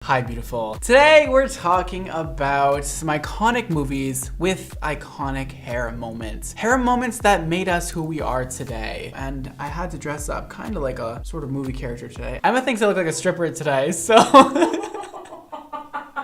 Hi, beautiful. Today we're talking about some iconic movies with iconic hair moments. Hair moments that made us who we are today. And I had to dress up kind of like a sort of movie character today. Emma thinks I look like a stripper today, so...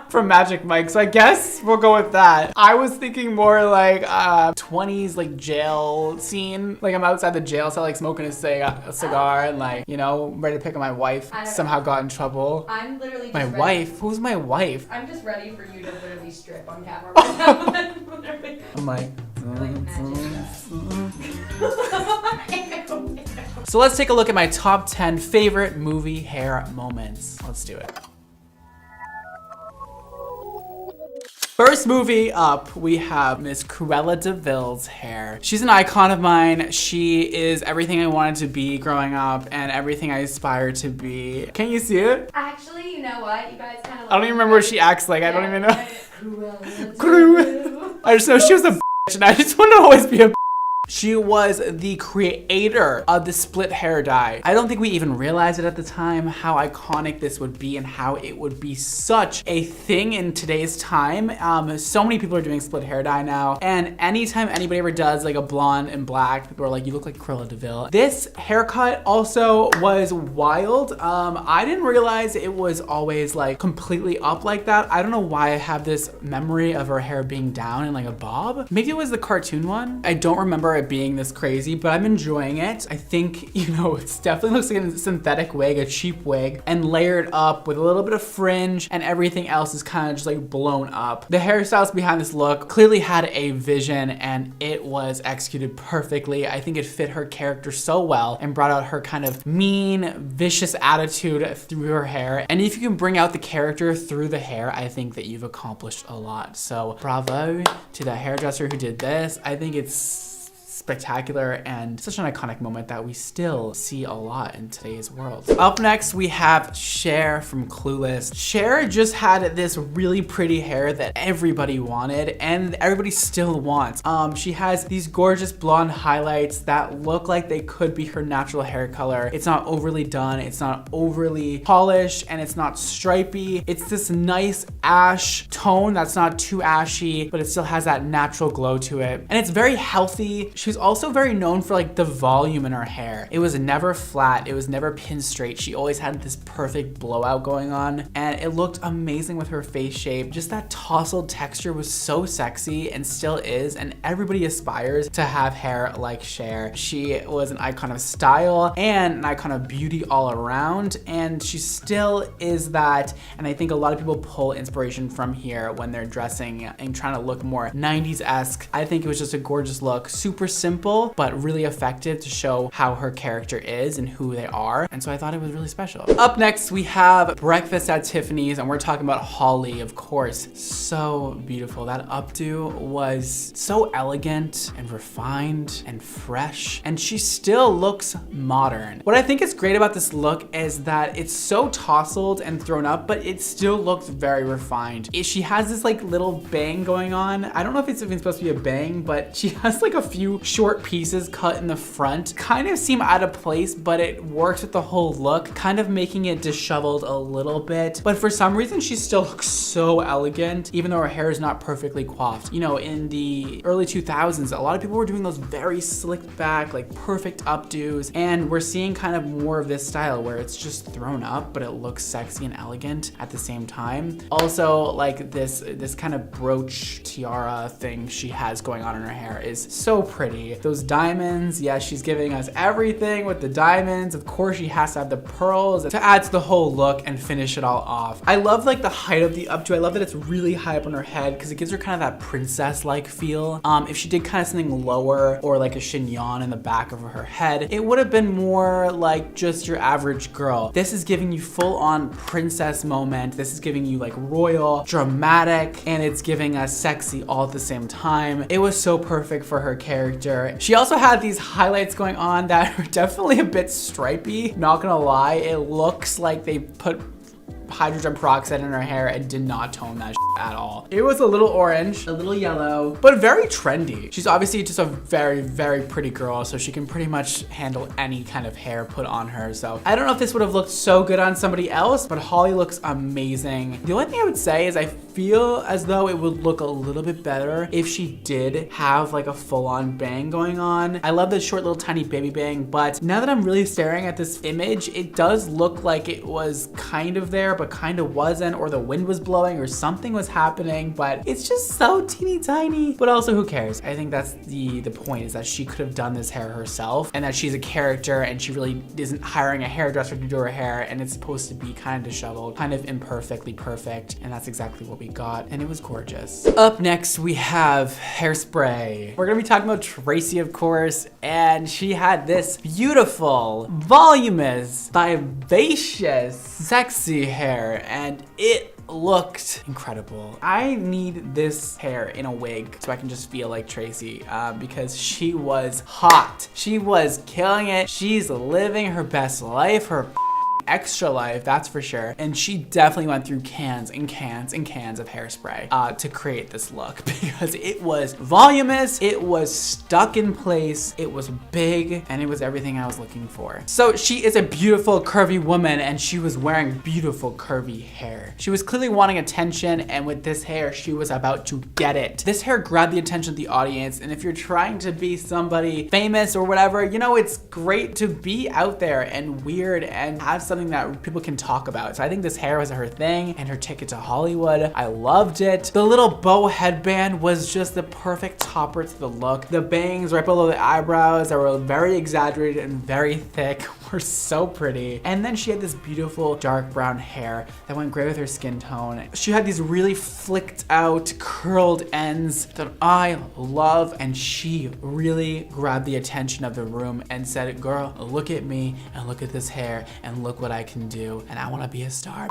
from Magic Mike, so I guess we'll go with that. I was thinking more like 20s like jail scene. Like I'm outside the jail cell like smoking a cigar and like, you know, ready to pick up my wife. Somehow got in trouble. I'm literally just my ready. wife? Who's my wife? I'm just ready for you to literally strip on camera right now. I'm like... Magic. So let's take a look at my top 10 favorite movie hair moments. Let's do it. First movie up, we have Miss Cruella de Vil's hair. She's an icon of mine. She is everything I wanted to be growing up and everything I aspire to be. Can you see it? Actually, you know what? You guys kind of. I don't even remember what she acts like. I don't even know. Cruella. I just know she was a bitch and I just want to always be a bitch. She was the creator of the split hair dye. I don't think we even realized it at the time how iconic this would be and how it would be such a thing in today's time. So many people are doing split hair dye now, and anytime anybody ever does like a blonde and black, people are like, you look like Cruella de Vil. This haircut also was wild. I didn't realize it was always like completely up like that. I don't know why I have this memory of her hair being down in like a bob. Maybe it was the cartoon one. I don't remember it being this crazy, but I'm enjoying it. I think, you know, it definitely looks like a synthetic wig, a cheap wig, and layered up with a little bit of fringe, and everything else is kind of just like blown up. The hairstyles behind this look clearly had a vision, and it was executed perfectly. I think it fit her character so well and brought out her kind of mean, vicious attitude through her hair. And if you can bring out the character through the hair, I think that you've accomplished a lot. So bravo to the hairdresser who did this. I think it's spectacular and such an iconic moment that we still see a lot in today's world. Up next, we have Cher from Clueless. Cher just had this really pretty hair that everybody wanted and everybody still wants. She has these gorgeous blonde highlights that look like they could be her natural hair color. It's not overly done, it's not overly polished, and it's not stripy. It's this nice ash tone that's not too ashy, but it still has that natural glow to it. And it's very healthy. She's also very known for like the volume in her hair. It was never flat, it was never pin straight. She always had this perfect blowout going on, and it looked amazing with her face shape. Just that tousled texture was so sexy and still is, and everybody aspires to have hair like Cher. She was an icon of style and an icon of beauty all around, and she still is that. And I think a lot of people pull inspiration from here when they're dressing and trying to look more 90s-esque. I think it was just a gorgeous look, super simple, but really effective to show how her character is and who they are. And so I thought it was really special. Up next, we have Breakfast at Tiffany's, and we're talking about Holly, of course. So beautiful. That updo was so elegant and refined and fresh, and she still looks modern. What I think is great about this look is that it's so tousled and thrown up, but it still looks very refined. She has this like little bang going on. I don't know if it's even supposed to be a bang, but she has like a few short pieces cut in the front. Kind of seem out of place, but it works with the whole look, kind of making it disheveled a little bit. But for some reason, she still looks so elegant, even though her hair is not perfectly coiffed. You know, in the early 2000s, a lot of people were doing those very slicked back, like perfect updos, and we're seeing kind of more of this style where it's just thrown up, but it looks sexy and elegant at the same time. Also, like this kind of brooch tiara thing she has going on in her hair is so pretty. Those diamonds, yeah, she's giving us everything with the diamonds. Of course, she has to have the pearls to add to the whole look and finish it all off. I love like the height of the updo. I love that it's really high up on her head because it gives her kind of that princess-like feel. If she did kind of something lower or like a chignon in the back of her head, it would have been more like just your average girl. This is giving you full-on princess moment. This is giving you like royal, dramatic, and it's giving us sexy all at the same time. It was so perfect for her character. She also had these highlights going on that are definitely a bit stripy. Not gonna lie, it looks like they put hydrogen peroxide in her hair and did not tone that at all. It was a little orange, a little yellow, but very trendy. She's obviously just a very, very pretty girl, so she can pretty much handle any kind of hair put on her. So I don't know if this would have looked so good on somebody else, but Holly looks amazing. The only thing I would say is I feel as though it would look a little bit better if she did have like a full-on bang going on. I love the short little tiny baby bang, but now that I'm really staring at this image, it does look like it was kind of there, but kind of wasn't, or the wind was blowing or something was happening, but it's just so teeny tiny. But also, who cares? I think that's the point, is that she could have done this hair herself, and that she's a character and she really isn't hiring a hairdresser to do her hair, and it's supposed to be kind of disheveled, kind of imperfectly perfect, and that's exactly what we got, and it was gorgeous. Up next, we have Hairspray. We're gonna be talking about Tracy, of course, and she had this beautiful, voluminous, vivacious, sexy hair, and it looked incredible. I need this hair in a wig so I can just feel like Tracy, because she was hot. She was killing it. She's living her best life, her extra life, that's for sure. And she definitely went through cans and cans and cans of hairspray to create this look, because it was voluminous, it was stuck in place, it was big, and it was everything I was looking for. So she is a beautiful curvy woman, and she was wearing beautiful curvy hair. She was clearly wanting attention, and with this hair, she was about to get it. This hair grabbed the attention of the audience, and if you're trying to be somebody famous or whatever, you know, it's great to be out there and weird and have something that people can talk about. So I think this hair was her thing and her ticket to Hollywood. I loved it. The little bow headband was just the perfect topper to the look. The bangs right below the eyebrows that were very exaggerated and very thick were so pretty. And then she had this beautiful dark brown hair that went great with her skin tone. She had these really flicked out, curled ends that I love, and she really grabbed the attention of the room and said, girl, look at me and look at this hair and look what I can do, and I want to be a star.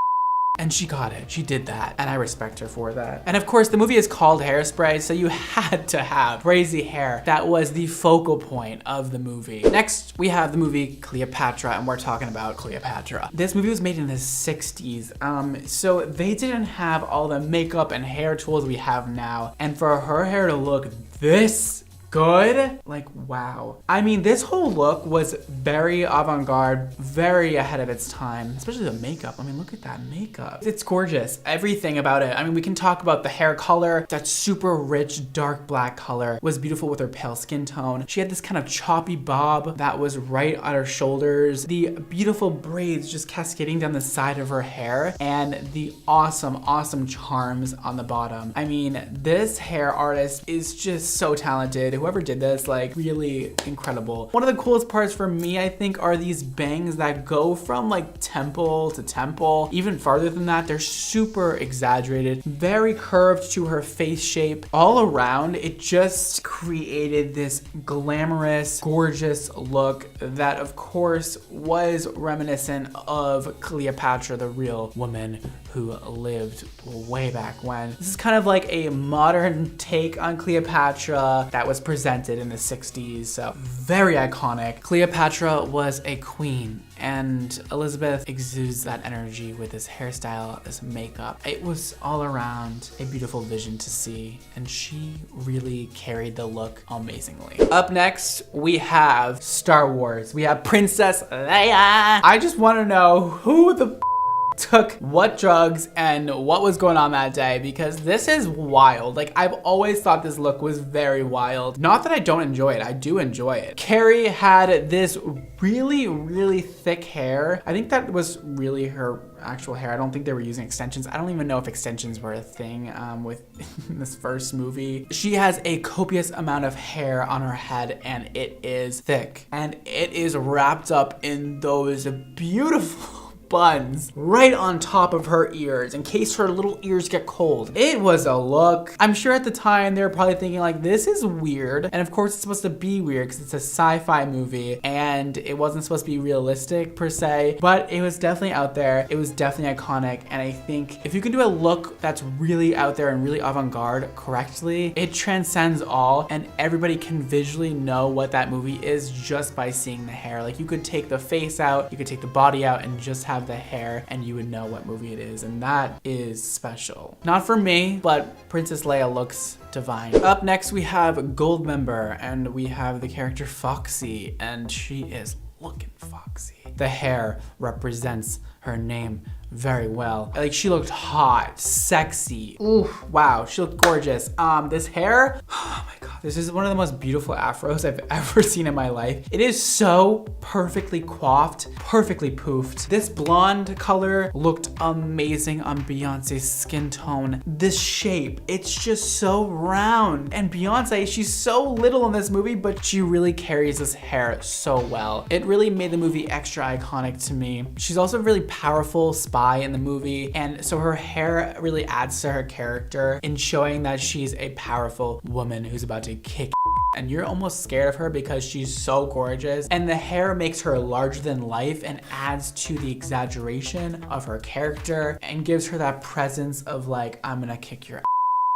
And she got it. She did that. And I respect her for that. And of course, the movie is called Hairspray, so you had to have crazy hair. That was the focal point of the movie. Next, we have the movie Cleopatra, and we're talking about Cleopatra. This movie was made in the 60s, so they didn't have all the makeup and hair tools we have now. And for her hair to look this good, like, wow. I mean, this whole look was very avant-garde, very ahead of its time, especially the makeup. I mean, look at that makeup. It's gorgeous, everything about it. I mean, we can talk about the hair color. That super rich, dark black color was beautiful with her pale skin tone. She had this kind of choppy bob that was right on her shoulders, the beautiful braids just cascading down the side of her hair, and the awesome, awesome charms on the bottom. I mean, this hair artist is just so talented. Whoever did this, like, really incredible. One of the coolest parts for me, I think, are these bangs that go from like temple to temple, even farther than that. They're super exaggerated, very curved to her face shape. All around, it just created this glamorous, gorgeous look that, of course, was reminiscent of Cleopatra, the real woman who lived way back when. This is kind of like a modern take on Cleopatra that was presented in the 60s, so very iconic. Cleopatra was a queen, and Elizabeth exudes that energy with this hairstyle, this makeup. It was all around a beautiful vision to see, and she really carried the look amazingly. Up next, we have Star Wars. We have Princess Leia. I just want to know who the took what drugs and what was going on that day, because this is wild. Like, I've always thought this look was very wild. Not that I don't enjoy it, I do enjoy it. Carrie had this really, really thick hair. I think that was really her actual hair. I don't think they were using extensions. I don't even know if extensions were a thing with this first movie. She has a copious amount of hair on her head, and it is thick, and it is wrapped up in those beautiful buns right on top of her ears in case her little ears get cold. It was a look. I'm sure at the time they were probably thinking like, this is weird. And of course it's supposed to be weird because it's a sci-fi movie and it wasn't supposed to be realistic per se, but it was definitely out there. It was definitely iconic. And I think if you can do a look that's really out there and really avant-garde correctly, it transcends all, and everybody can visually know what that movie is just by seeing the hair. Like, you could take the face out, you could take the body out, and just have have the hair and you would know what movie it is, and that is special. Not for me, but Princess Leia looks divine. Up next we have Goldmember, and we have the character Foxy, and she is looking foxy. The hair represents her name very well. Like, she looked hot, sexy. Ooh, wow, she looked gorgeous. This hair, oh my God, this is one of the most beautiful afros I've ever seen in my life. It is so perfectly coiffed, perfectly poofed. This blonde color looked amazing on Beyonce's skin tone. This shape, it's just so round. And Beyonce, she's so little in this movie, but she really carries this hair so well. It really made the movie extra iconic to me. She's also a really powerful spy in the movie, and so her hair really adds to her character in showing that she's a powerful woman who's about to kick and you're almost scared of her because she's so gorgeous. And the hair makes her larger than life and adds to the exaggeration of her character and gives her that presence of like, I'm gonna kick your ass.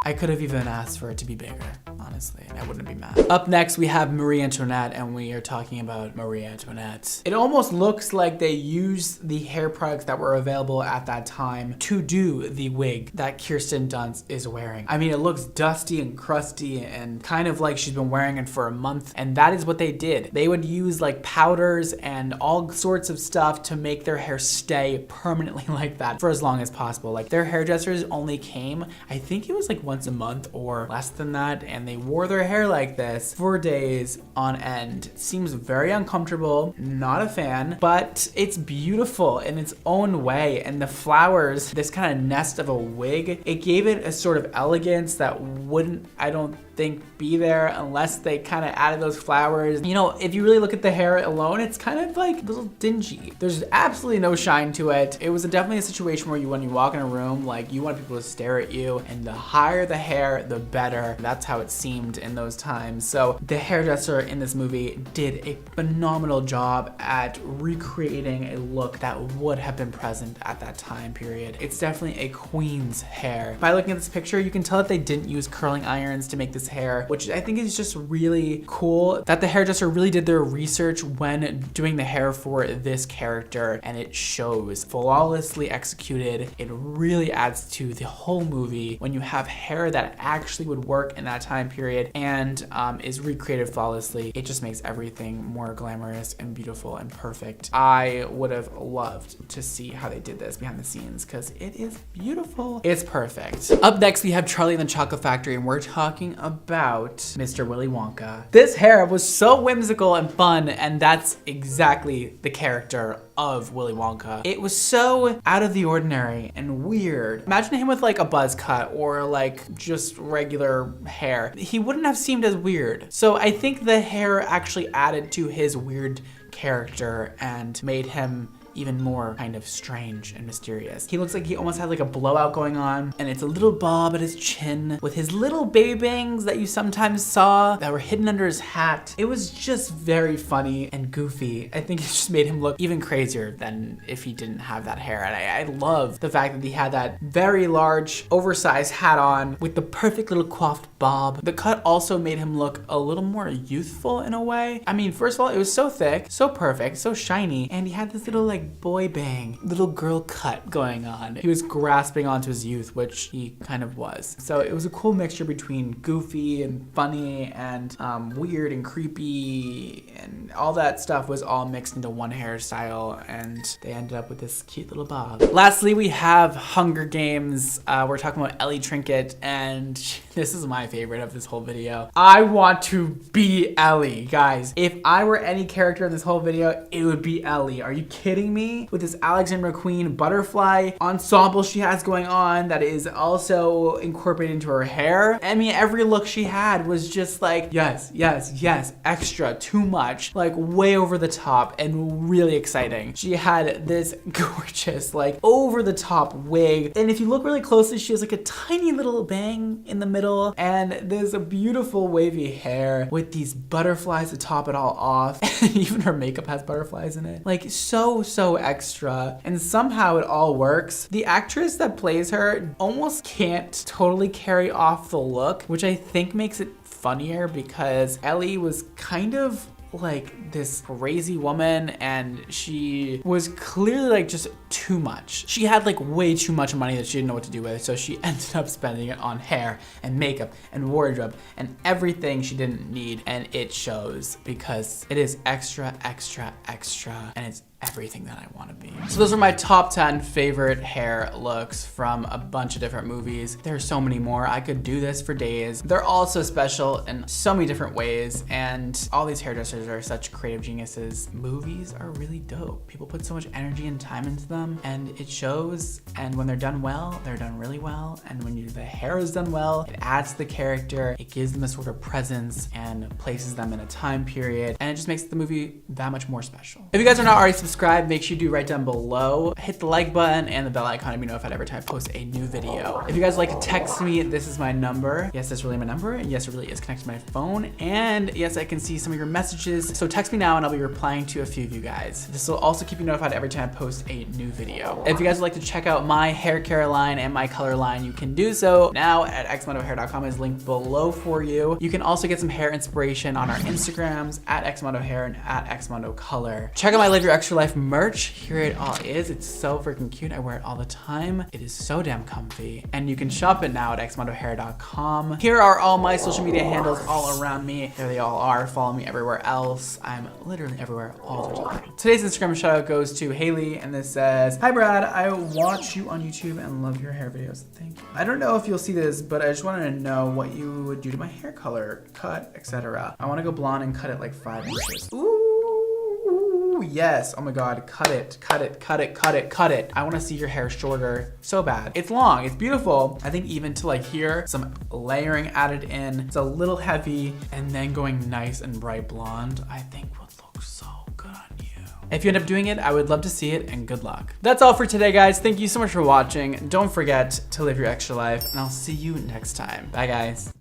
I could have even asked for it to be bigger, honestly, and I wouldn't be mad. Up next, we have Marie Antoinette, and we are talking about Marie Antoinette. It almost looks like they used the hair products that were available at that time to do the wig that Kirsten Dunst is wearing. I mean, it looks dusty and crusty and kind of like she's been wearing it for a month, and that is what they did. They would use like powders and all sorts of stuff to make their hair stay permanently like that for as long as possible. Like, their hairdressers only came, I think it was like once a month or less than that, and they wore their hair like this for days on end. It seems very uncomfortable, not a fan, but it's beautiful in its own way. And the flowers, this kind of nest of a wig, it gave it a sort of elegance that wouldn't, I don't think, be there unless they kind of added those flowers. You know, if you really look at the hair alone, it's kind of like a little dingy. There's absolutely no shine to it. It was definitely a situation where when you walk in a room, like, you want people to stare at you, and the higher the hair, the better. That's how it seemed in those times. So the hairdresser in this movie did a phenomenal job at recreating a look that would have been present at that time period. It's definitely a queen's hair. By looking at this picture, you can tell that they didn't use curling irons to make this hair, which I think is just really cool, that the hairdresser really did their research when doing the hair for this character, and it shows flawlessly executed. It really adds to the whole movie when you have hair that actually would work in that time period and is recreated flawlessly. It just makes everything more glamorous and beautiful and perfect. I would have loved to see how they did this behind the scenes because it is beautiful. It's perfect. Up next, we have Charlie and the Chocolate Factory, and we're talking about Mr. Willy Wonka. This hair was so whimsical and fun, and that's exactly the character of Willy Wonka. It was so out of the ordinary and weird. Imagine him with like a buzz cut or like just regular hair. He wouldn't have seemed as weird. So I think the hair actually added to his weird character and made him even more kind of strange and mysterious. He looks like he almost had like a blowout going on, and it's a little bob at his chin with his little baby bangs that you sometimes saw that were hidden under his hat. It was just very funny and goofy. I think it just made him look even crazier than if he didn't have that hair. And I love the fact that he had that very large, oversized hat on with the perfect little coiffed bob. The cut also made him look a little more youthful in a way. I mean, first of all, it was so thick, so perfect, so shiny, and he had this little like boy bang, little girl cut going on. He was grasping onto his youth, which he kind of was. So it was a cool mixture between goofy and funny and weird and creepy, and all that stuff was all mixed into one hairstyle, and they ended up with this cute little bob. Lastly, we have Hunger Games. We're talking about Ellie Trinket, and this is my favorite of this whole video. I want to be Ellie, guys. If I were any character in this whole video, it would be Ellie. Are you kidding me? With this Alexander McQueen butterfly ensemble she has going on that is also incorporated into her hair. I mean, every look she had was just like, yes, yes, yes, extra, too much, like way over the top and really exciting. She had this gorgeous, like over the top wig. And if you look really closely, she has like a tiny little bang in the middle, and there's a beautiful wavy hair with these butterflies to top it all off. And even her makeup has butterflies in it. Like so extra, and somehow it all works. The actress that plays her almost can't totally carry off the look, which I think makes it funnier because Ellie was kind of like this crazy woman, and she was clearly like just too too much. She had like way too much money that she didn't know what to do with, so she ended up spending it on hair and makeup and wardrobe and everything she didn't need, and it shows because it is extra, extra, extra, and it's everything that I want to be. So those are my top 10 favorite hair looks from a bunch of different movies. There are so many more. I could do this for days. They're all so special in so many different ways, and all these hairdressers are such creative geniuses. Movies are really dope. People put so much energy and time into them, and it shows, and when they're done well, they're done really well, and when the hair is done well, it adds to the character, it gives them a sort of presence and places them in a time period, and it just makes the movie that much more special. If you guys are not already subscribed, make sure you do right down below. Hit the like button and the bell icon to be notified every time I post a new video. If you guys would like to text me, this is my number. Yes, that's really my number, and yes, it really is connected to my phone, and yes, I can see some of your messages. So text me now and I'll be replying to a few of you guys. This will also keep you notified every time I post a new video. If you guys would like to check out my hair care line and my color line, you can do so now at xmondohair.com is linked below for you. You can also get some hair inspiration on our Instagrams at xmondohair and at xmondocolor. Check out my Live Your Extra Life merch. Here it all is. It's so freaking cute. I wear it all the time. It is so damn comfy. And you can shop it now at xmondohair.com. Here are all my social media handles all around me. There they all are. Follow me everywhere else. I'm literally everywhere all the time. Today's Instagram shout out goes to Haley, and this says, "Hi Brad, I watch you on YouTube and love your hair videos. Thank you. I don't know if you'll see this, but I just wanted to know what you would do to my hair color, cut, etc. I want to go blonde and cut it like 5 inches." Ooh, yes. Oh my God, cut it, cut it, cut it, cut it, cut it. I want to see your hair shorter so bad. It's long, it's beautiful. I think even to like here, some layering added in. It's a little heavy, and then going nice and bright blonde, I think would look so good on you. If you end up doing it, I would love to see it, and good luck. That's all for today, guys. Thank you so much for watching. Don't forget to live your extra life, and I'll see you next time. Bye, guys.